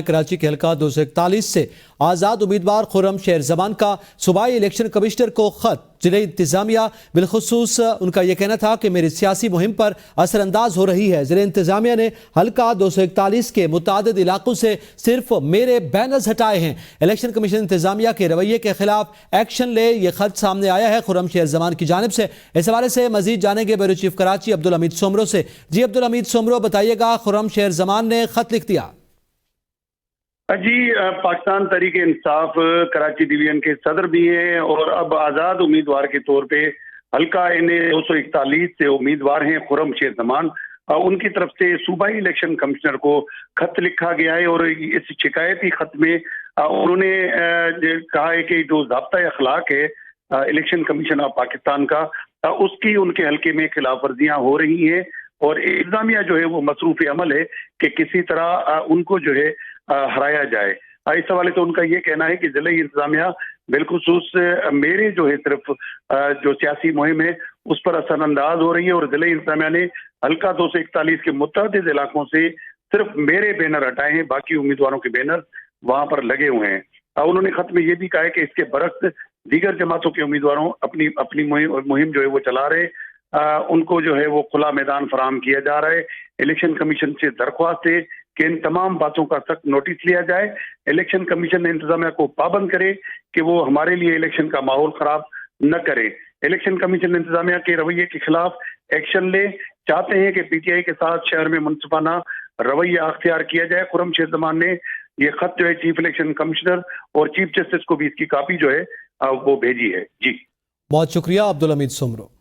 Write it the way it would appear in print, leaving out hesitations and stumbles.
کراچی کے حلقہ 241 سے آزاد امیدوار خرم شیر زمان کا صوبائی الیکشن کمشنر کو خط۔ ضلع انتظامیہ بالخصوص ان کا یہ کہنا تھا کہ میری سیاسی مہم پر اثر انداز ہو رہی ہے۔ ضلع انتظامیہ نے حلقہ 241 کے متعدد علاقوں سے صرف میرے بینرز ہٹائے ہیں۔ الیکشن کمیشن انتظامیہ کے رویے کے خلاف ایکشن لے، یہ خط سامنے آیا ہے خرم شیر زمان کی جانب سے۔ اس حوالے سے مزید جانیں گے بیورو چیف کراچی عبدالحمید سومرو سے۔ جی عبدالحمید سومرو، بتائیے گا، خرم شیر زمان نے خط لکھ دیا۔ جی، پاکستان تحریک انصاف کراچی ڈویژن کے صدر بھی ہیں اور اب آزاد امیدوار کے طور پہ حلقہ 241 سے امیدوار ہیں خرم شیر زمان۔ ان کی طرف سے صوبائی الیکشن کمشنر کو خط لکھا گیا ہے اور اس شکایتی خط میں انہوں نے کہا ہے کہ جو ضابطۂ اخلاق ہے الیکشن کمیشن آف پاکستان کا، اس کی ان کے حلقے میں خلاف ورزیاں ہو رہی ہیں اور انتظامیہ جو ہے وہ مصروف عمل ہے کہ کسی طرح ان کو جو ہے ہرایا جائے۔ اس حوالے سے ان کا یہ کہنا ہے کہ ضلع انتظامیہ بالخصوص میرے جو ہے صرف جو سیاسی مہم ہے اس پر اثر انداز ہو رہی ہے اور ضلع انتظامیہ نے حلقہ 241 کے متعدد علاقوں سے صرف میرے بینر ہٹائے ہیں، باقی امیدواروں کے بینر وہاں پر لگے ہوئے ہیں۔ انہوں نے خط میں یہ بھی کہا ہے کہ اس کے برعکس دیگر جماعتوں کے امیدواروں اپنی مہم جو ہے وہ چلا رہے، ان کو جو ہے وہ کھلا میدان فراہم کیا جا رہا ہے۔ الیکشن کمیشن سے درخواست ہے کہ ان تمام باتوں کا سخت نوٹس لیا جائے۔ الیکشن کمیشن نے انتظامیہ کو پابند کرے کہ وہ ہمارے لیے الیکشن کا ماحول خراب نہ کرے۔ الیکشن کمیشن انتظامیہ کے رویے کے خلاف ایکشن لے، چاہتے ہیں کہ پی ٹی آئی کے ساتھ شہر میں منصفانہ رویہ اختیار کیا جائے۔ خرم شیر زمان نے یہ خط جو ہے چیف الیکشن کمشنر اور چیف جسٹس کو بھی اس کی کاپی جو ہے وہ بھیجی ہے۔ جی بہت شکریہ عبدالحمید سومرو۔